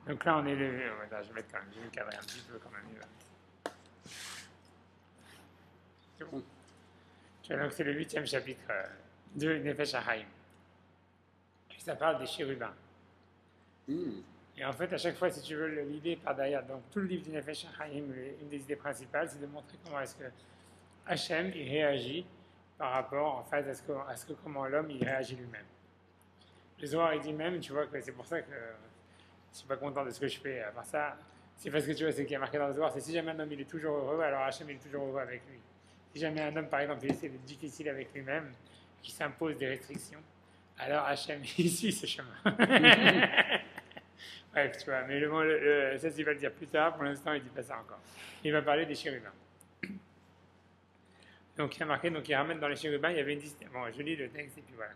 Donc là, on est le. Attends, je vais mettre quand même, je vais le cadrer un petit peu quand même. C'est bon. Tu vois, donc c'est le 8e chapitre de Nefesh HaChaim. Ça parle des chérubins. Hmm. Et en fait, à chaque fois, si tu veux, l'idée par derrière, donc tout le livre du Nefesh HaChaim, une des idées principales, c'est de montrer comment est-ce que Hachem, il réagit par rapport, en fait, à ce que comment l'homme, il réagit lui-même. Le Zohar, il dit même, tu vois, que c'est pour ça que je suis pas content de ce que je fais. À part ça, c'est parce que tu vois, ce qui est marqué dans le Zohar, c'est si jamais un homme, il est toujours heureux, alors Hachem, il est toujours heureux avec lui. Si jamais un homme, par exemple, il essaie d'être difficile avec lui-même, qui s'impose des restrictions, alors Hachem, il suit ce chemin. Bref, tu vois, mais ça, il va le dire plus tard. Pour l'instant, il ne dit pas ça encore. Il va parler des chérubins. Donc, il y a marqué, donc il ramène dans les chérubins, il y avait une distinction. Bon, je lis le texte et puis voilà.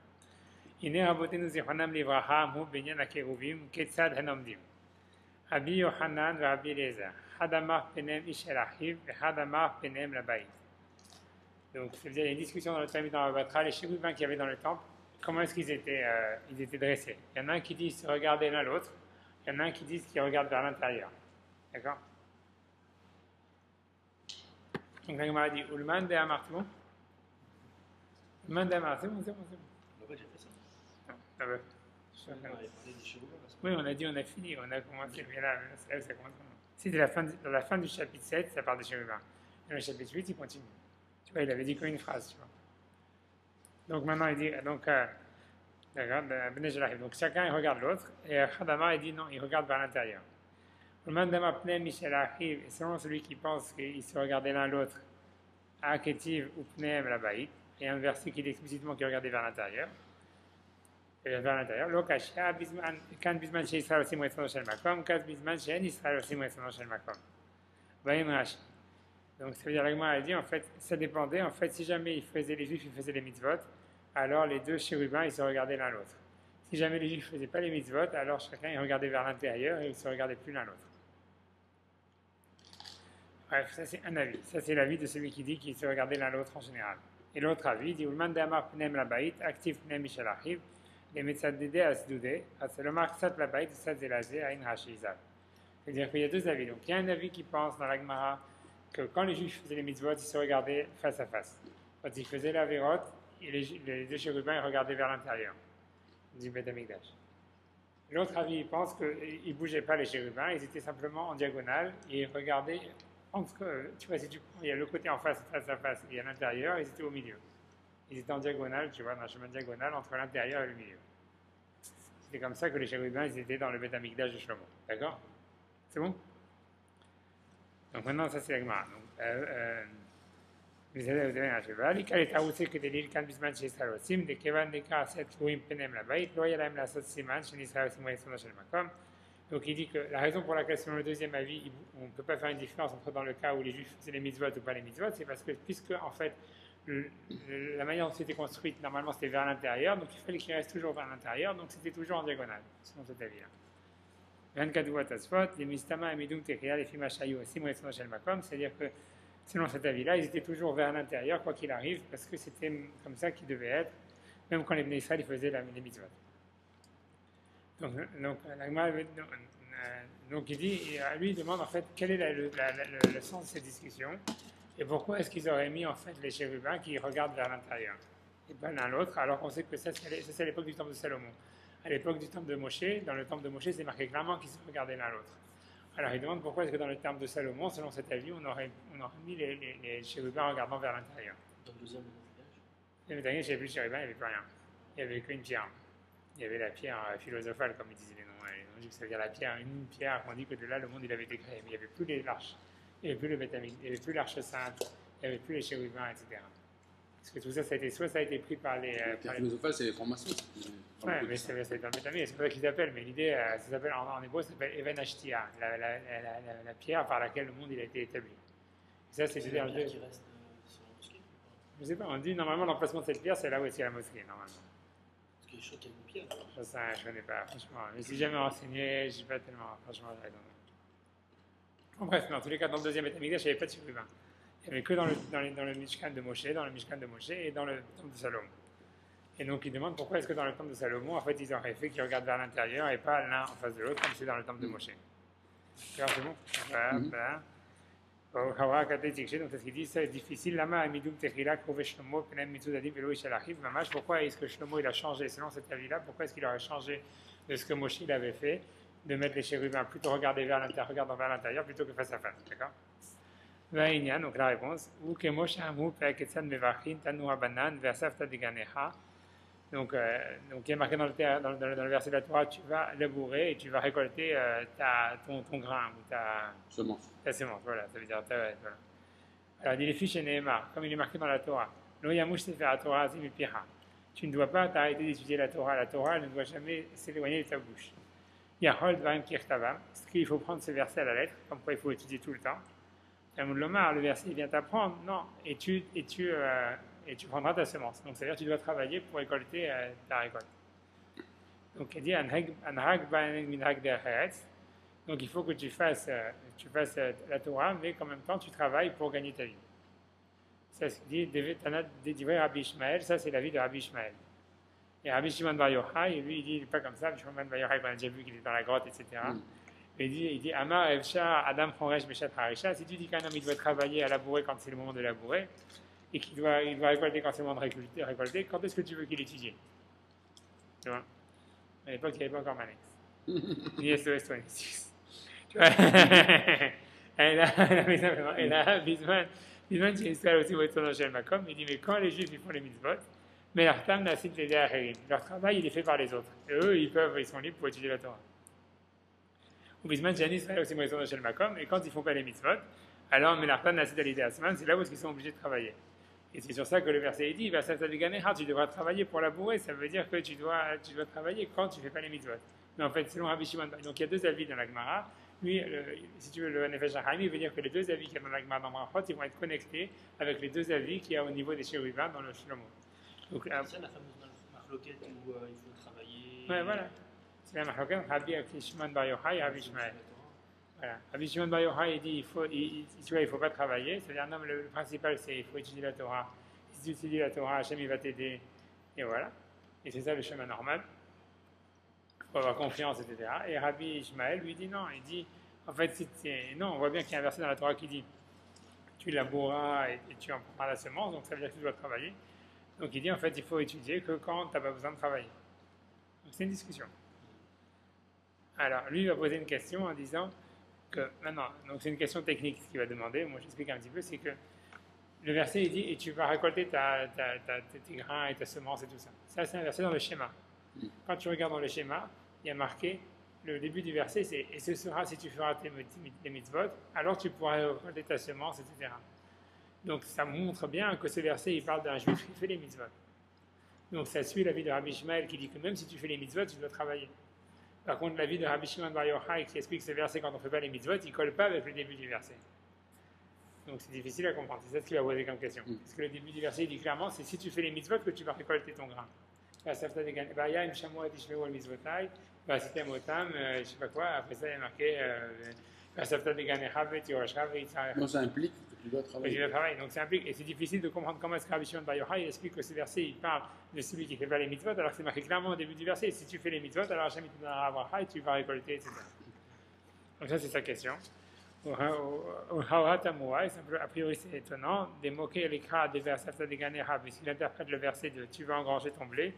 הנה רבותינו זיכרונם לברכה אמרו בעניין הקירובים כיצד הם עומדים. רבי יוחנן ורבי אליעזר, אחד אמר פניהם איש אל אחיו, ואחד אמר פניהם לבית. Donc, il y a une discussion dans le Talmud dans la Batra, les chérubins qu'il y avait dans le temple, comment est-ce qu'ils étaient dressés. Il y en a un qui dit se regarder l'un l'autre, il y en a un qui dit qu'ils regardent vers l'intérieur. D'accord. Donc, l'Agmara dit Ulman de Amar, c'est bon. Ulman de Amar, c'est bon, c'est bon, c'est bon. Pourquoi j'ai fait ça? Ah ouais. On avait parlé des chevaux. Oui, on a dit, on a fini, on a commencé, mais là, c'est là où ça commence. C'était dans la fin du chapitre 7, ça parle des chérubins. Dans le chapitre 8, il continue. Tu vois, il avait dit qu'une phrase, tu vois. Donc maintenant, il dit, donc, d'accord, donc chacun, il regarde l'autre, et Khadama, il dit non, il regarde vers l'intérieur. Le mandama pnem Michel arrive, et selon celui qui pense qu'ils se regardaient l'un l'autre, Aketiv ou pnem la baït, et un verset qui dit explicitement qu'il regardait vers l'intérieur. vers l'intérieur. לא קשה, כאן בזמן שישראל עושים רצונו של מקום, כאן בזמן שאין ישראל עושים רצונו של מקום. באים רש"י. Donc ça veut dire, l'Agma a dit, en fait, ça dépendait, en fait, si jamais les Juifs ils faisaient les mitzvot, alors les deux chérubins, ils se regardaient l'un l'autre. Si jamais les Juifs ne faisaient pas les mitzvot, alors chacun, il regardait vers l'intérieur et ils ne se regardaient plus l'un l'autre. Bref, ça c'est un avis. Ça c'est l'avis de celui qui dit qu'ils se regardaient l'un l'autre en général. Et l'autre avis dit, Ulman de Amar pnem la baït, actif pnem michel achiv, למצדדי הסדודי, אז לומר קצת לבית וקצת זה לזה, עין רש"י. C'est-à-dire qu'il y a deux avis. Donc il y a un avis qui pense dans la Gemara que quand les Juifs faisaient les mitzvot, ils se regardaient face à face. Quand ils faisaient la vérote, les deux chérubins ils regardaient vers l'intérieur du Beth Amikdash. L'autre avis il pense qu'ils ne bougeaient pas les chérubins, ils étaient simplement en diagonale et ils regardaient entre, tu vois, si tu prends, il y a le côté en face à face et à l'intérieur, ils étaient au milieu. Ils étaient en diagonale, tu vois, dans un chemin diagonal entre l'intérieur et le milieu. C'était comme ça que les chérubins, ils étaient dans le Beth Amikdash de Shlomo. D'accord? C'est bon? Donc maintenant, ça c'est la Gemara. vous avez un cheval, il est aussi que des lits quand bisman chez Israël aussi, des kevan des cas cette rouim penem la baït, lo yalem la sot siman chez Israël aussi moyen son makom. Donc il dit que la raison pour laquelle selon le deuxième avis, on ne peut pas faire une différence entre dans le cas où les Juifs faisaient les mitzvot ou pas les mitzvot, c'est parce que puisque en fait la manière dont c'était construite, normalement c'était vers l'intérieur, donc il fallait qu'il reste toujours vers l'intérieur, donc c'était toujours en diagonale, selon cet avis-là. 24 voix tasfot, les mistama et midum techia, les fimachayu aussi, c'est-à-dire que selon cet avis-là, ils étaient toujours vers l'intérieur, quoi qu'il arrive, parce que c'était comme ça qu'il devait être, même quand les Bnei Israël faisaient les mitzvot. Donc il dit, lui il demande en fait quel est le sens de cette discussion. Et pourquoi est-ce qu'ils auraient mis en fait les chérubins qui regardent vers l'intérieur et pas l'un l'autre, alors qu'on sait que ça c'est à l'époque du temple de Salomon. À l'époque du temple de Moshe, dans le temple de Moshe, c'est marqué clairement qu'ils se regardaient l'un l'autre. Alors il demande pourquoi est-ce que dans le temple de Salomon, selon cet avis, on aurait mis les chérubins regardant vers l'intérieur. Dans le deuxième village, il n'y avait plus de chérubins, il n'y avait plus rien. Il n'y avait qu'une pierre. Il y avait la pierre philosophale, comme ils disaient les noms. On dit que ça veut dire la pierre, une pierre, on dit que de là le monde il avait été créé, mais il n'y avait plus les l'arche. Il n'y avait plus le Beth Amikdash, il n'y avait plus l'arche sainte, il n'y avait plus les chérubins, etc. Parce que tout ça, ça a été pris par les... La pierre philosophale, c'est les francs-maçons. Oui, mais c'est dans le Beth Amikdash, c'est pas ça qu'ils appellent, mais l'idée, ça s'appelle en hébreu, ça s'appelle Even Ashtia, la pierre par laquelle le monde il a été établi. Et ça, c'est la pierre qui reste sur la mosquée. Je ne sais pas, on dit normalement l'emplacement de cette pierre, c'est là où est la mosquée, normalement. Parce que je crois qu'il y a une pierre. Je ne connais pas, franchement. Je ne suis jamais renseigné, je ne suis pas tellement, franchement, en bref, mais en tous les cas, dans le deuxième Beth Amikdash, il n'y avait pas de chérubins. Il n'y avait que dans le Mishkan de Moshe, et dans le temple de Salomon. Et donc il demande pourquoi est-ce que dans le temple de Salomon, en fait, ils auraient fait qu'ils regardent vers l'intérieur et pas l'un en face de l'autre, comme c'est dans le temple de Moshe. Alors, c'est bon. Voilà, voilà. Donc c'est ce qu'il dit, c'est difficile. Lama amidum techila kove Shlomo penem mitzudadim velo ishalachiv mamash. Pourquoi est-ce que Shlomo il a changé selon cet avis-là? Pourquoi est-ce qu'il aurait changé de ce que Moshe il avait fait, de mettre les chérubins plutôt regarder vers l'intérieur, regardant vers l'intérieur plutôt que face à face, d'accord? Donc la réponse, ou que Moshe amu pe'aketsan mevachin tanu habanan ve'asafta deganecha. Donc il est marqué dans le verset de la Torah, tu vas labourer et tu vas récolter ton grain ou ta Semence. semence. Voilà, ça veut dire voilà. Alors il dit les fiches et Nehemar, comme il est marqué dans la Torah. Lo yamush sefer haTorah azim mipicha. Tu ne dois pas t'arrêter d'étudier la Torah. La Torah elle ne doit jamais s'éloigner de ta bouche. Yahol dvarim kirtavam. Ce qu'il faut prendre ce verset à la lettre, comme quoi il faut étudier tout le temps. Talmud Lomar, le verset il vient t'apprendre. Non, et tu prendras ta semence. Donc, c'est-à-dire que tu dois travailler pour récolter ta récolte. Donc, il dit donc, il faut que tu fasses la Torah, mais qu'en même temps, tu travailles pour gagner ta vie. Ça, c'est dit, Rabbi Ishmael, ça, c'est la vie de Rabbi Ishmael. Et Rabbi Shimon Bar Yochai, lui, il dit, il n'est pas comme ça. Rabbi Shimon Bar Yochai, on a déjà vu qu'il est dans la grotte, etc. Il dit, Amar Evsha Adam Choresh Beshat Harisha. Si tu dis qu'un homme, il doit travailler à labourer quand c'est le moment de labourer, et qu'il doit récolter quand c'est le moment de récolter, quand est-ce que tu veux qu'il étudie? Tu vois? À l'époque, il n'y avait pas encore Manex. Ni SOS 26. Tu vois? Et là, Bisman, c'est une histoire aussi où ils chez le Makom. Il dit, mais quand les Juifs ils font les mitzvot, mais leur tam nasit les acherim. Leur travail, il est fait par les autres. Et eux, ils sont libres pour étudier la Torah. Ou Bisman, j'ai un Israël aussi où ils sont chez le Makom, et quand ils ne font pas les mitzvot, alors, mais leur tam nasit l'idée Asman, c'est là où ils sont obligés de travailler. Et c'est sur ça que le verset dit, tu devras travailler pour labourer, ça veut dire que tu dois travailler quand tu ne fais pas les mitzvot. Mais en fait, selon Rabbi Shimon, donc il y a deux avis dans la Gemara. Lui, si tu veux, le Nefesh HaChaim, il veut dire que les deux avis qu'il y a dans la Gemara dans Brachot, ils vont être connectés avec les deux avis qu'il y a au niveau des chérubins dans le Shlomo. Donc, c'est ça la fameuse marloquette où il faut travailler. Ouais, voilà. C'est la marloquette, Rabbi Shimon Bar Yochai et Rabbi Ishmael. Voilà. Rabbi Shimon Bar Yochai, il dit il faut pas travailler. C'est-à-dire, non, le principal, c'est il faut étudier la Torah. Si tu étudies la Torah, Hachem, il va t'aider. Et voilà. Et c'est ça le chemin normal. Il faut avoir confiance, etc. Et Rabbi Ishmael lui dit non. Il dit, en fait, non, on voit bien qu'il y a un verset dans la Torah qui dit tu laboureras et tu en prendras la semence, donc ça veut dire que tu dois travailler. Donc il dit, en fait, il faut étudier que quand tu n'as pas besoin de travailler. Donc c'est une discussion. Alors, lui, il va poser une question en disant que maintenant, donc c'est une question technique ce qu'il va demander, moi j'explique un petit peu, c'est que le verset il dit et tu vas récolter tes grains et ta semence et tout ça. Ça c'est un verset dans le schéma. Quand tu regardes dans le schéma, il y a marqué, le début du verset c'est et ce sera si tu feras tes mitzvot, alors tu pourras récolter ta semence, etc. Donc ça montre bien que ce verset il parle d'un juif qui fait les mitzvot. Donc ça suit l'avis de Rabbi Ishmael qui dit que même si tu fais les mitzvot, tu dois travailler. Par contre, l'avis de Rabbi Shimon Bar Yochai qui explique ce verset quand on ne fait pas les mitzvot, il ne colle pas avec le début du verset. Donc c'est difficile à comprendre. C'est ça ce qu'il va poser comme question. Parce que le début du verset il dit clairement, c'est si tu fais les mitzvot que tu vas récolter ton grain. Je ne sais pas quoi, après ça il y a marqué Donc ça implique que tu dois travailler. Donc ça implique, et c'est difficile de comprendre comment est-ce que Rabbi Shimon Bar Yochai explique que ce verset il parle de celui qui ne fait pas les mitzvot, alors que c'est marqué clairement au début du verset, si tu fais les mitzvot, alors Hachem te donnera la bracha et tu vas récolter, etc. Donc ça c'est sa question. A priori c'est étonnant, des moquer les cras des versets de Ganéra, puisqu'il interprète le verset de tu vas engranger ton blé,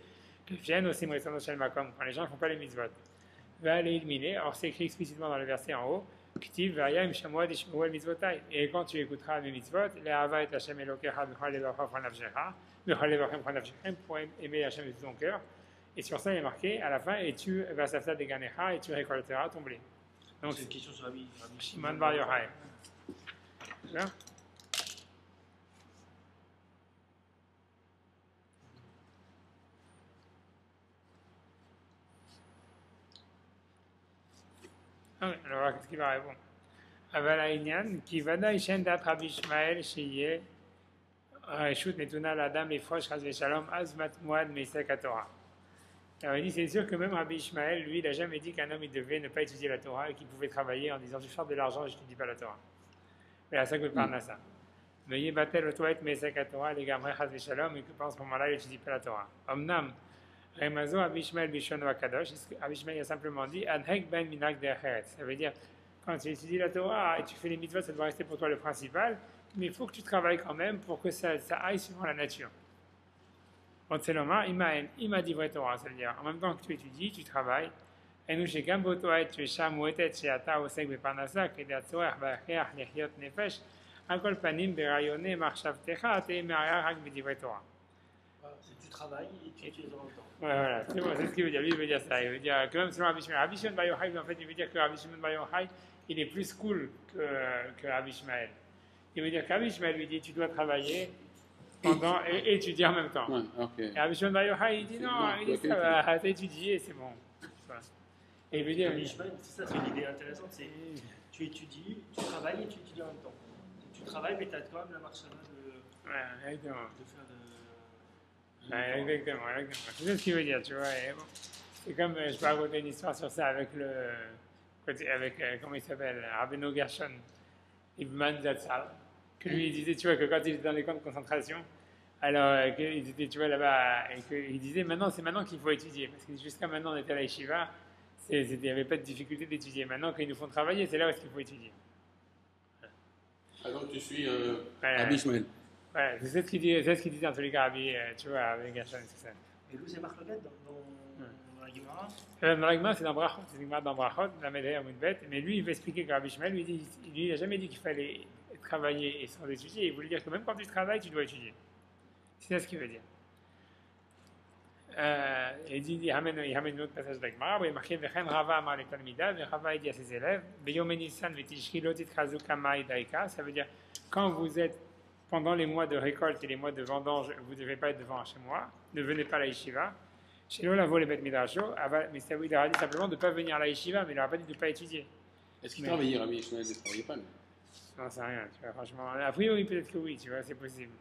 que viennent aussi quand les gens ne font pas les mitzvot. Va les éliminer, or c'est écrit explicitement dans le verset en haut, et quand tu écouteras mes mitzvot, pour aimer Hachem de tout ton cœur, et sur ça il est marqué à la fin, et tu vas s'affaire des Ganéra et tu récolteras ton blé. Donc c'est une question sur Rabbi Shimon Bar Yochai. Alors, qu'est-ce qu'il va répondre? אבל העניין, כי ודאי שאין דעת רבי ישמעאל שיהיה רשות נתונה לאדם לפרוש חס ושלום אז מועד מעסק התורה. Alors il dit, c'est sûr que même Rabbi Ishmael, lui, il n'a jamais dit qu'un homme il devait ne pas étudier la Torah et qu'il pouvait travailler en disant je sors de l'argent et je ne étudie pas la Torah. Mais la ça que parle ça. veuillez battre le toit mais c'est la Torah, les gamins chas v'shalom, et que pendant ce moment-là, il n'étudie pas la Torah. Omnam, Remazo Abishmael Bishon Wakadosh, Abishmael a simplement dit, Anhek ben minak derecheret. Ça veut dire, quand tu étudies la Torah et tu fais les mitzvot, ça doit rester pour toi le principal, mais il faut que tu travailles quand même pour que ça aille suivant la nature. Otseloma, ima divrei Torah, ça veut dire, en même temps que tu étudies, tu travailles, et nous, chez Gambo Toa, tu es chamouetet, chez Ata, Osek, Beparnasa, Kedat Soer, Bacheach, Nechiot, Nefesh, Akol Panim, Berayone, Marshavtecha, Ate, Meria, Rak, Bedivrei Torah. Tu travailles et tu étudies en même temps. Ouais, voilà, c'est bon, c'est ce qu'il veut dire. Lui, il veut dire ça. Il veut dire que même selon Rabbi Shmuel, Rabbi Shimon Bar Yochai, en fait, il veut dire que Rabbi Shimon Bar Yochai, il est plus cool que Rabbi Shmuel. Il veut dire que Rabbi Shmuel lui dit tu dois travailler pendant et étudier en même temps. Ouais, okay. Et Rabbi Shimon Bar Yochai, il dit non, il dit ça va, t'as étudié et c'est bon. Voilà. Et il veut dire. Rabbi Shmuel, c'est ça, c'est une idée intéressante, c'est tu étudies, tu travailles et tu étudies en même temps. Tu travailles, mais tu as quand même la marche de Ouais, exactement. de faire de. Ouais, exactement. C'est ça ce qu'il veut dire, tu vois. Bon, c'est comme, je peux raconter une histoire sur ça avec comment il s'appelle, Rabbeinu Gershon, Ibn Zatzal, que lui, il disait, tu vois, que quand il était dans les camps de concentration, alors qu'il était, tu vois, là-bas, et qu'il disait, c'est maintenant qu'il faut étudier, parce que jusqu'à maintenant, on était à la yeshiva, il n'y avait pas de difficulté d'étudier. Maintenant, quand ils nous font travailler, c'est là où est-ce qu'il faut étudier. Alors, tu suis Rabbi Shmuel. Ouais, c'est ce qu'il disait en tous les cas, tu vois, avec Gershon, c'est ça. Et vous, c'est Marc Loguet dans la Gemara Dans la Gemara, c'est dans Brachot, dans Brachot, la Médaille à Moudbet, mais lui, il va expliquer que Rabbi Shmuel, lui, il n'a jamais dit qu'il fallait travailler et sans étudier, il voulait dire que même quand tu travailles, tu dois étudier. C'est ça ce qu'il veut dire. Il ramène un autre passage de la Gemara, où il est marqué Vechen Rava Amar le Talmida, Rava dit à ses élèves, Beyom Nissan Vetishri Lotit Chazu Kamai Daika, ça veut dire quand vous êtes pendant les mois de récolte et les mois de vendange, vous ne devez pas être devant chez moi, ne venez pas à la yeshiva. Chez nous, la voie les bêtes midrasho, mais ça il leur a dit simplement de ne pas venir à la yeshiva, mais il leur a pas dit de ne pas étudier. Est-ce qu'il travaillait, Rabbi Shmuel? Il ne travaillait pas, lui. Non, c'est rien, tu vois, franchement. A priori, peut-être que oui, tu vois, c'est possible.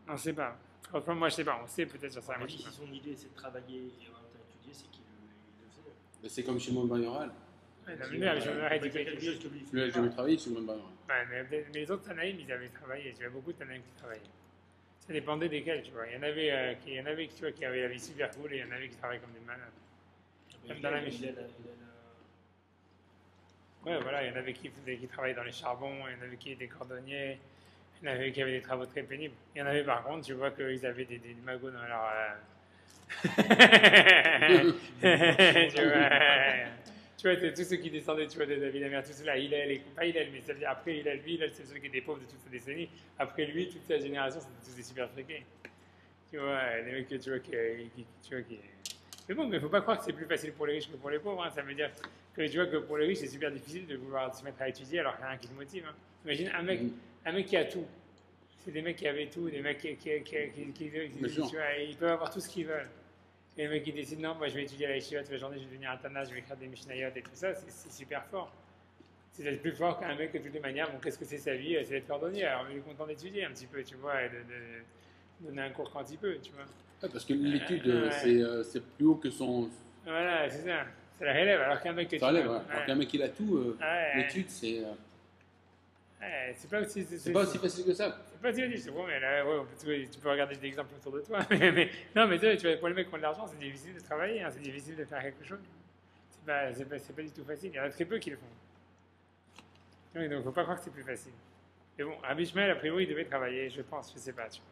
On ne sait pas. Franchement, moi, je ne sais pas, on sait peut-être sur ça. Mais si son idée c'est de travailler et en même temps étudier, c'est qu'il le faisait. C'est comme Shimon Bar Yochai. Ouais, non, mais lui, C'est quelque chose que lui Lui, il n'a jamais travaillé, Shimon Bar Yochai. Ouais, mais les autres Tanaïm, ils avaient travaillé. Tu vois, beaucoup de Tanaïm qui travaillaient. Ça dépendait desquels, tu vois. Il y en avait, tu vois, qui avaient la vie super cool et il y en avait qui travaillaient comme des malades. Même dans la Mishnah. Ouais, voilà, il y en avait qui travaillaient dans les charbons, il y en avait qui étaient cordonniers, il y en avait qui avaient des travaux très pénibles. Il y en avait par contre, tu vois, qu'ils avaient des magots dans leur. Tu vois, tous ceux qui descendaient, tu vois, de David Amer, tous ceux-là, pas Hillel, mais ça veut dire après Hillel, lui, c'est celui qui était pauvre de toute sa décennie. Après lui, toute sa génération, c'était tous des super friqués. Tu vois, des mecs, tu vois, qui. Mais bon, mais il ne faut pas croire que c'est plus facile pour les riches que pour les pauvres. Hein. Ça veut dire que tu vois que pour les riches, c'est super difficile de vouloir se mettre à étudier alors qu'il n'y a rien qui te motive. Hein. Imagine un mec qui a tout. C'est des mecs qui avaient tout, des mecs qui tu vois, ils peuvent avoir tout ce qu'ils veulent. Et les mecs qui décident, non, moi je vais étudier à la yeshiva toute la journée, je vais devenir un Tana, je vais écrire des Mishnayot et tout ça, c'est super fort. C'est d'être plus fort qu'un mec que de toutes les manières, bon, qu'est-ce que c'est sa vie? C'est d'être cordonnier. Alors il est content d'étudier un petit peu, tu vois, et de donner un cours quand il peut, tu vois. Ouais, parce que l'étude, c'est plus haut que son. Voilà, c'est ça. C'est la relève. Alors qu'un mec que ça relève, ouais. Alors qu'un mec qui a tout, l'étude, c'est. C'est pas aussi facile que ça. C'est pas si facile, c'est bon, mais là, tu peux regarder des exemples autour de toi. Non, mais tu vois, pour les mecs qui ont de l'argent, c'est difficile de travailler, hein, c'est difficile de faire quelque chose. C'est pas du tout facile. Il y en a très peu qui le font. Donc, il ne faut pas croire que c'est plus facile. Mais bon, Rabbi Shmuel, a priori, il devait travailler, je pense, je sais pas, tu vois.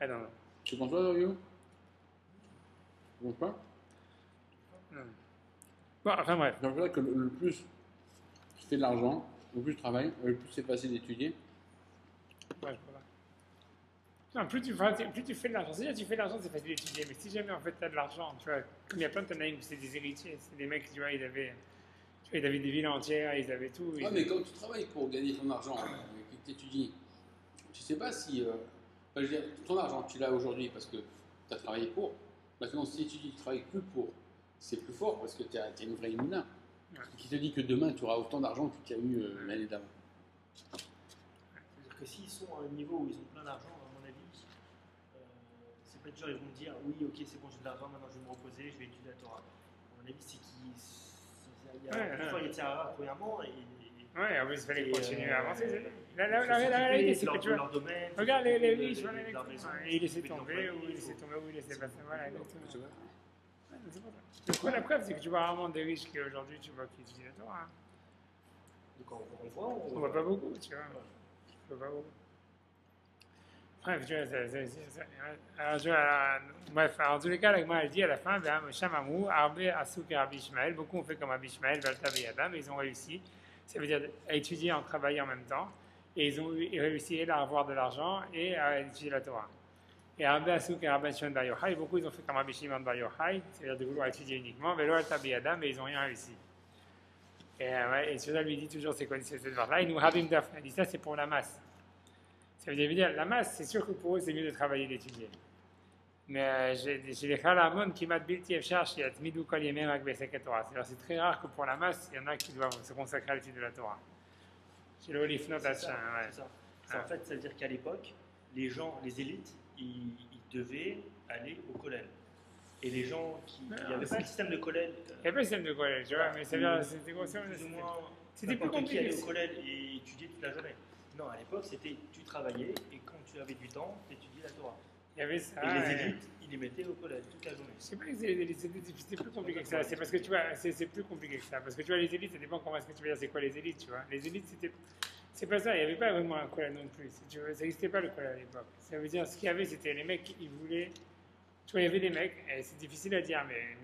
Ah non. Tu penses pas, Dario? Tu penses pas? Non. Bon, enfin bref. C'est vrai que le plus tu fais de l'argent, le plus tu travailles, le plus c'est facile d'étudier. Ouais, je crois pas. Non, plus tu fais de l'argent. C'est-à-dire, tu fais de l'argent, c'est facile d'étudier. Mais si jamais, en fait, tu as de l'argent, tu vois, comme il y a plein de Tanaïm, c'est des héritiers, c'est des mecs, tu vois, ils avaient des villes entières, ils avaient tout. Ah, mais quand tu travailles pour gagner ton argent, et que tu étudies, tu sais pas si. Je veux dire, ton argent, tu l'as aujourd'hui parce que tu as travaillé pour. Maintenant, si tu ne travailles plus pour, c'est plus fort parce que tu as une vraie immunité. Ouais. Qui te dit que demain, tu auras autant d'argent que tu as eu l'année d'avant. C'est-à-dire que s'ils sont à un niveau où ils ont plein d'argent, à mon avis, c'est pas de genre ils vont me dire oui, ok, c'est bon, j'ai de l'argent, maintenant je vais me reposer, je vais étudier la Torah. À mon avis, c'est qu'il y a il y a Tsahara, premièrement, et Ouais, en plus, il fallait Et, continuer à avancer. La se réalité, s'occuper c'est de que tu vois. leur domaine, Regarde s'occuper les de riches, voilà, leur maison, il laissait s'occuper de tomber, l'employé, ou il il laissait faut- tomber, ou il laissait passer. Voilà, exactement. Tu vois. Ouais, c'est pour ça. Donc, la preuve, c'est que tu vois rarement des riches qui aujourd'hui, tu vois, qui étudient la Torah. Donc on voit, On voit pas beaucoup, tu vois. On voit pas beaucoup. Bref, tu vois, alors, tu vois, bref, en tous les cas, la Gemara, elle dit à la fin, Shamamou, Arbe, Asuk et Rabbi Ishmael, beaucoup ont fait comme Rabbi Ishmael, Valtav et Adam, et ils ont réussi, ça veut dire à étudier en travaillant en même temps, et ils ont réussi à avoir de l'argent et à étudier la Torah. Et Arbe, Asuk et Rabbi Shimon Bar Yochai, beaucoup ils ont fait comme Rabbi Shimon Bar Yochai, c'est-à-dire de vouloir étudier uniquement, Velo Valtav et Adam, et ils n'ont rien réussi. Et celui-là lui dit toujours c'est quoi cette verse-là, il nous Habim Daf, il dit ça c'est pour la masse. Ça veut dire, la masse, c'est sûr que pour eux, c'est mieux de travailler et d'étudier. Mais j'ai les Khalamon qui m'a bilti Efchar, qui a Tmidou Kol Yemem avec Besek Torah. C'est très rare que pour la masse, il y en a qui doivent se consacrer à l'étude de la Torah. Chez le Olifnot C'est Hachin, ça, ouais. c'est ça. En fait, ça veut dire qu'à l'époque, les gens, les élites, ils devaient aller au collège. Et les gens qui. Il n'y avait pas le système de collège. Il n'y a pas le système de collège, tu vois, mais ça veut dire, c'était grosso modo, Plus ou moins. c'était plus N'importe qui allait compliqué. au collège et étudiait toute la journée. Non, à l'époque, c'était tu travaillais et quand tu avais du temps, tu étudiais la Torah. Il y avait ça. Et les ouais. élites, ils les mettaient au collège toute la journée. Je sais pas que c'était plus compliqué que ça. C'est parce que tu vois, c'est plus compliqué que ça. Parce que tu vois, les élites, ça dépend comment est-ce que tu veux dire c'est quoi les élites, tu vois. Les élites, c'est pas ça. Il n'y avait pas vraiment un collège non plus. Si tu veux, ça n'existait pas le collège à l'époque. Ça veut dire, ce qu'il y avait, c'était les mecs qui voulaient. Tu vois, il y avait des mecs, et c'est difficile à dire, mais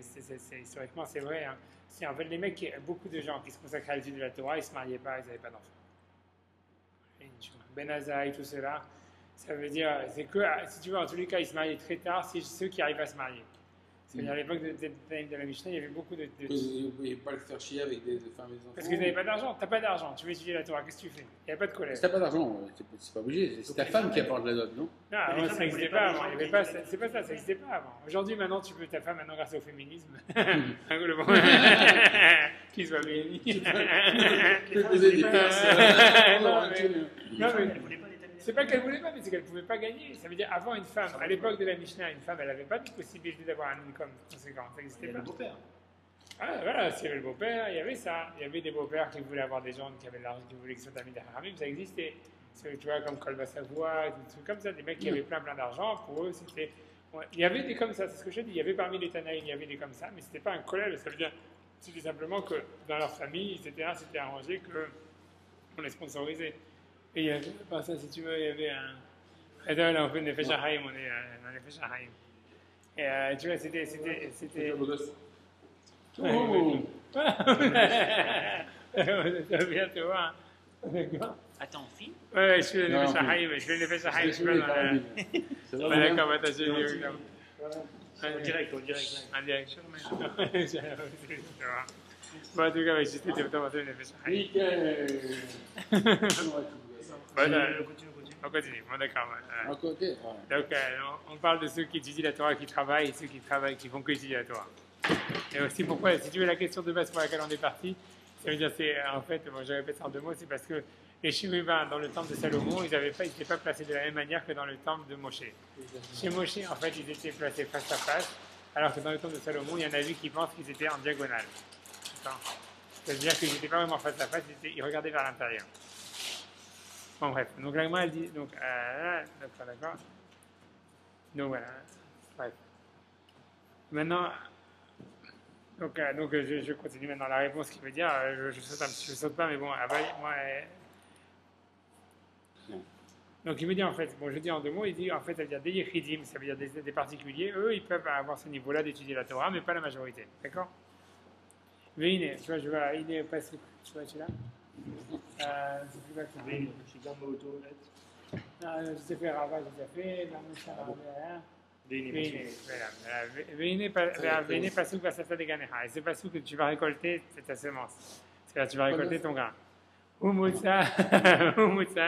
historiquement, c'est vrai. Hein. C'est en fait les mecs, beaucoup de gens qui se consacraient à l'étude de la Torah, ils se mariaient pas, ils n'avaient pas d'enfants. Ben Azaï, tout cela, ça veut dire, c'est que, si tu veux, en tous les cas, ils se mariaient très tard, c'est ceux qui arrivent à se marier. C'est-à-dire à l'époque de la Mishnah, il y avait beaucoup de. Vous ne pouviez pas le faire chier avec des femmes et des enfants. Parce qu'ils n'avaient pas d'argent, t'as pas d'argent, tu veux étudier la Torah, qu'est-ce que tu fais? Il n'y a pas de collège. Si t'as pas d'argent, c'est pas obligé. C'est ta femme qui apporte la dot, non? Non, Mais les ça femmes, n'existait elles pas voulaient avant. pas Il y les avait pas, gens c'est pas ça, ça n'existait pas avant. Aujourd'hui, maintenant, tu peux ta femme, maintenant, grâce au féminisme. Le bon. Qu'il soit béni. Les femmes, elles voulaient pas les terminer. C'est pas qu'elle voulait pas, mais c'est qu'elle pouvait pas gagner. Ça veut dire, avant une femme, à l'époque de la Mishnah, une femme, elle n'avait pas de possibilité d'avoir un income conséquent. Ça Il y n'existait a pas. le beau-père. Ah, voilà, s'il y avait le beau-père, il y avait ça. Il y avait des beaux-pères qui voulaient avoir des gens qui avaient de l'argent, qui voulaient qu'ils soient amis des haramim, ça existait. Tu vois, comme Kolba Savoie, des trucs comme ça, des mecs qui avaient plein d'argent, pour eux, c'était. Ouais, il y avait des comme ça, c'est ce que je dis, il y avait parmi les Tanaïm, il y avait des comme ça, mais c'était pas un collège, ça veut dire, c'était simplement que dans leur famille, etc., c'était arrangé qu'on les sponsorisait. Et il y avait, par ça, si tu veux, il y avait un. Et là, on fait Nefesh HaHaim, on est dans Nefesh HaHaim. Et tu vois, c'était. Oh. Ça va bien te voir. D'accord. Attends, film? Ouais, je suis le Non, Nefesh non, HaHaim, je fais le Nefesh HaHaim, je suis C'est pas dans la. Ça va Ouais, bien? d'accord, bah, t'as j'ai lu. En direct. En direct, bon, en tout cas, j'étais devant le Nefesh HaHaim. Nickel. Continue. On continue, bon, d'accord. À côté. Ouais. Donc, on parle de ceux qui étudient la Torah, qui travaillent, et ceux qui travaillent, qui font que étudier la Torah. Et aussi, pourquoi, si tu veux, la question de base pour laquelle on est parti, ça veut dire, c'est, en fait, bon, je répète ça en deux mots, c'est parce que les chérubins, dans le temple de Salomon, ils n'étaient pas placés de la même manière que dans le temple de Moshe. Chez Moshe, en fait, ils étaient placés face à face, alors que dans le temple de Salomon, il y en a vu qui pensent qu'ils étaient en diagonale. C'est-à-dire qu'ils n'étaient pas vraiment face à face, ils regardaient vers l'intérieur. Bon, bref. Donc, la Gemara, elle dit, donc, d'accord. Donc, voilà. Bref. Maintenant, donc je continue maintenant la réponse qui veut dire, je saute pas, mais bon, moi, donc il me dit en fait, bon je dis en deux mots, il dit en fait ça veut dire des yichidim, ça veut dire des particuliers, eux ils peuvent avoir ce niveau-là d'étudier la Torah, mais pas la majorité, d'accord? Veine, tu vois, je vois, il est passé, tu vois, tu l'as? C'est plus bas que ça. Je suis dans ma auto. Non, je sais faire Rava, j'ai déjà fait, là, mon cher, rien. Veine pasuk vasata de ganecha. Et c'est pasuk que tu vas récolter ta semence. C'est-à-dire tu vas récolter ton grain. Umutsa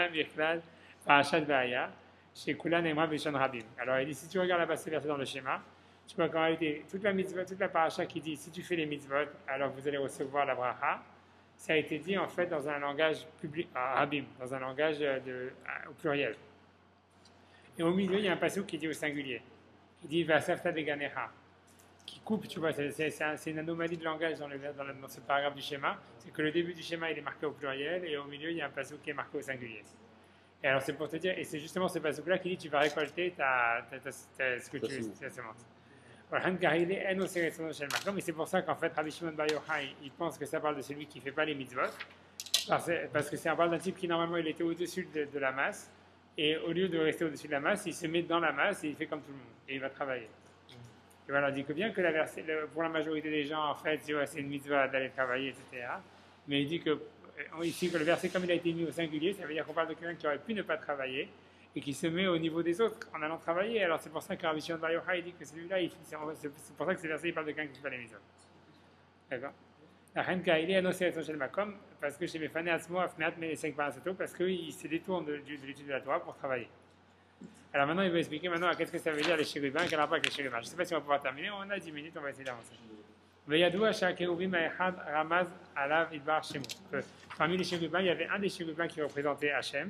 birklal parashat vaya chez Kula Nemra Bishon Rabim. Alors il dit si tu regardes là-bas ce verset dans le schéma, tu vois qu'en réalité toute la mitzvah, toute la paracha qui dit si tu fais les mitzvot, alors vous allez recevoir la bracha. Ça a été dit en fait dans un langage public, Rabim, dans un langage au pluriel. Et au milieu il y a un pasuk qui dit au singulier. Il dit Vasafta de Ganecha. qui coupe, tu vois, c'est une anomalie de langage dans ce paragraphe du schéma, c'est que le début du schéma il est marqué au pluriel et au milieu il y a un passouk qui est marqué au singulier. Et alors c'est pour te dire, et c'est justement ce passouk-là qui dit tu vas récolter ce que tu semences. Et c'est pour ça qu'en fait Rabbi Shimon Bar Yochai il pense que ça parle de celui qui ne fait pas les mitzvot, parce que c'est un parle d'un type qui normalement il était au-dessus de la masse, et au lieu de rester au-dessus de la masse, il se met dans la masse et il fait comme tout le monde, et il va travailler. Et voilà, on dit que bien que pour la majorité des gens, en fait, c'est une mitzvah d'aller travailler, etc. Mais il dit que ici, que le verset, comme il a été mis au singulier, ça veut dire qu'on parle de quelqu'un qui aurait pu ne pas travailler et qui se met au niveau des autres en allant travailler. Alors c'est pour ça que Rabbi Shimon Bar Yochai dit que celui-là, c'est pour ça que ce verset il parle de quelqu'un qui ne fait pas les mitzvahs. D'accord. La reine Kaïli a noncé son makom parce que chez mes fans Asmo Afnat mais 5 parasato parce qu'il se détourne de l'étude de la Torah pour travailler. Alors maintenant, il va expliquer qu'est-ce que ça veut dire les chérubins, quel rapport avec les chérubins. Je ne sais pas si on va pouvoir terminer, on a 10 minutes, on va essayer d'avancer. Parmi les chérubins, il y avait un des chérubins qui représentait Hachem,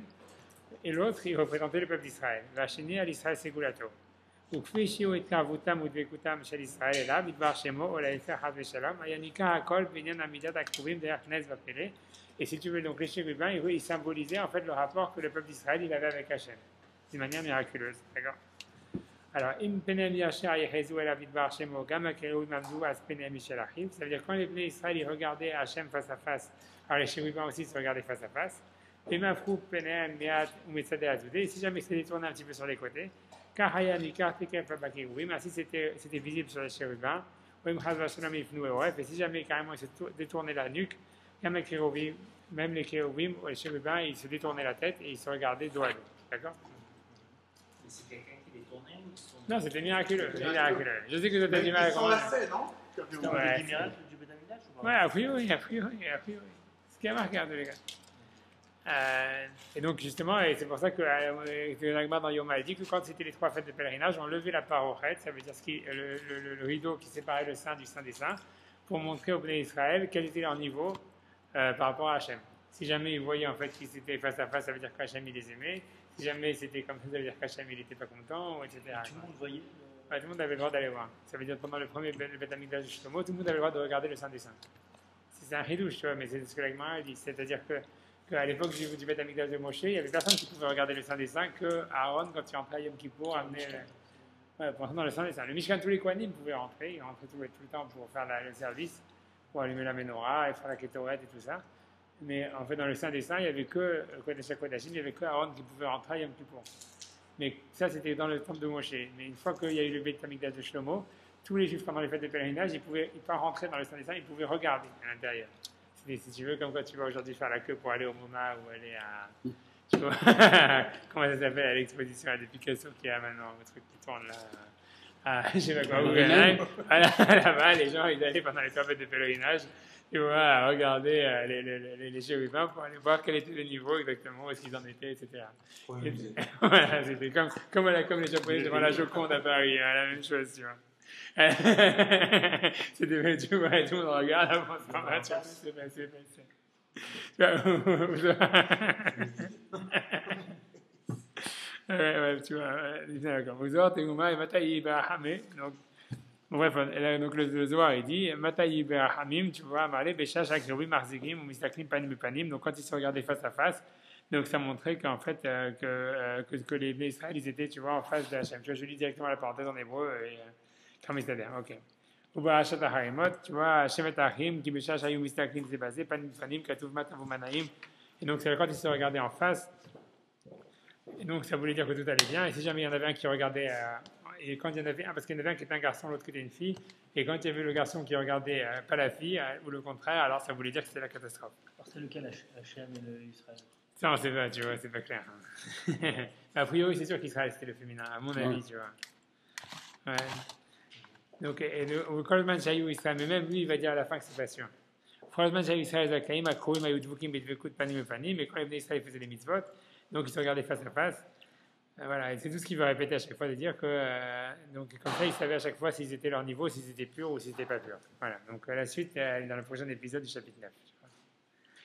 et l'autre, il représentait le peuple d'Israël. Vacheni à l'Israël Segulato. וכפי התקרבותם ודבקותם של ישראל אליו, ידבר שמו או להפך חס ושלום, היה ניכר הכל בעניין עמידת הכתובים דרך נס ופלא. Et si tu veux, donc les chérubins, ils symbolisaient en fait le rapport que le peuple d'Israël il avait avec Hachem, d'une manière miraculeuse. D'accord. Alors, im penem yasher yehezu elav yidbar shemo gam akerubim amdu as penem mishel achiv. Ça veut dire quand les peuple d'Israël ils regardaient Hachem face à face, alors les chérubins aussi se regardaient face à face. Et mafrou penem miat ou metzadeh azudé. Si jamais c'est détourné un petit peu sur les côtés. Car haya nikar tekef abakirubim. Ainsi c'était visible sur les chérubins. Ou im chazva shalom ifnu euref. Et si jamais carrément ils se détournaient la nuque, gam akerubim, même les chérubim ou les chérubins, ils se détournaient la tête et ils se regardaient dos à dos. D'accord. Mais c'est quelqu'un qui les tournait ou qui tournait? Non, c'était miraculeux. Miraculeux. Je sais que tu as du mal à comprendre. C'était un des miracles du Beth Amikdash ou pas? Ouais, a priori. Ce qui a marqué, en tous les cas. Et donc, justement, et c'est pour ça que l'Agma dans Yoma a dit que quand c'était les 3 fêtes de pèlerinage, on levait la parochet, ça veut dire le rideau qui séparait le saint du saint des saints, pour montrer au peuple d'Israël quel était leur niveau par rapport à Hachem. Si jamais ils voyaient en fait qu'ils étaient face à face, ça veut dire qu'Hachem il les aimait. Si jamais c'était comme ça, ça veut dire qu'Hachem il n'était pas content, etc. Et tout le monde voyait Ouais, tout le monde avait le droit d'aller voir. Ça veut dire pendant le premier Beth Amikdash de Shlomo, tout le monde avait le droit de regarder le Saint des Saints. C'est un chidouche, tu vois, mais c'est ce que l'Agma dit. C'est-à-dire qu'à l'époque du Beth Amikdash de Moshe, il n'y avait personne qui pouvait regarder le Saint des Saints que Aaron, quand il rentrait à Yom Kippour, amenait dans le Saint des Saints. Le Mishkan, tous les Kohanim pouvaient rentrer, ils rentraient tout le temps pour faire le service, pour allumer la menorah et faire la kétoret et tout ça. Mais en fait, dans le Saint des Saints, il n'y avait que il n'y avait que Aaron qui pouvait rentrer à Yom Kippour. Mais ça, c'était dans le temple de Moshe. Mais une fois qu'il y a eu le Beth Amikdash de Shlomo, tous les Juifs pendant les fêtes de pèlerinage, ils ne pouvaient pas rentrer dans le Saint des Saints, ils pouvaient regarder à l'intérieur. C'était, si tu veux, comme quand tu vas aujourd'hui faire la queue pour aller au MoMA ou aller à... Tu vois, comment ça s'appelle, à l'exposition à des Picasso qu'il y a maintenant, le truc qui tourne là. Je ne sais pas quoi, là-bas, les gens, ils allaient pendant les fêtes de pèlerinage. Tu vois, regarder les chérubins pour aller voir quel était le niveau exactement, où est-ce qu'ils en étaient, etc. Et, voilà, c'était comme les Japonais devant la Joconde à Paris, la même chose, tu vois. C'était, tu vois, tout le monde regarde avant ça, tu vois, c'est passé. Tu vois, d'accord. Vous autres, Tegouma et Mataï Barahame, donc. Bref, donc le Zohar il dit Mataï Berhamim, tu vois, Marlé, Béchash, Akrobi, Marzigim, ou Mistaklim, Panim, Panim. Donc quand ils se regardaient face à face, donc ça montrait qu'en fait, que les Israël, ils étaient, tu vois, en face de Hachem. Tu vois, je lis directement la parenthèse en hébreu, comme il s'adhère, ok. Ou Barachat Harimot, tu vois, Shevet Achim, qui Béchash, Ayou, Mistaklim, c'est basé, Panim, Panim, Katouf, Matavu, Manaïm. Et donc c'est quand ils se regardaient en face, et donc ça voulait dire que tout allait bien. Et si jamais il y en avait un qui regardait. Et quand il y en avait un, parce qu'il y en avait un qui était un garçon, l'autre qui était une fille, et quand il y avait le garçon qui regardait pas la fille, ou le contraire, alors ça voulait dire que c'était la catastrophe. Alors c'est lequel, Hachem et Israël? Ça, on sait pas, tu vois, c'est pas clair. A priori, c'est sûr qu'Israël c'était le féminin, à mon avis, tu vois. Ouais. Donc, le Kolman Chayou Israël, mais même lui, il va dire à la fin que c'est pas sûr. Kolman Chayou Israël, Zakaïm, Akroim, Ayudvukim, Betvekut, Panim et Panim, mais quand les Israël faisaient les mitzvot, donc ils se regardaient face à face. Voilà, et c'est tout ce qu'il veut répéter à chaque fois, de dire que donc comme ça, ils savaient à chaque fois s'ils étaient leur niveau, s'ils étaient purs ou s'ils n'étaient pas purs. Voilà, donc la suite est dans le prochain épisode du chapitre 9.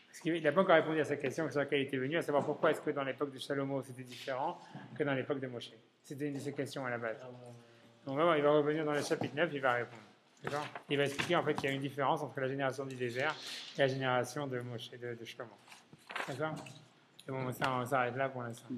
Parce qu'il n'a pas encore répondu à sa question sur laquelle il était venu, à savoir pourquoi est-ce que dans l'époque de Shalomo c'était différent que dans l'époque de Moshe. C'était une de ses questions à la base. Donc vraiment, il va revenir dans le chapitre 9, il va répondre. D'accord. Il va expliquer en fait qu'il y a une différence entre la génération du désert et la génération de Moshe, de Shlomo. D'accord. Et bon, ça, on s'arrête là pour l'instant.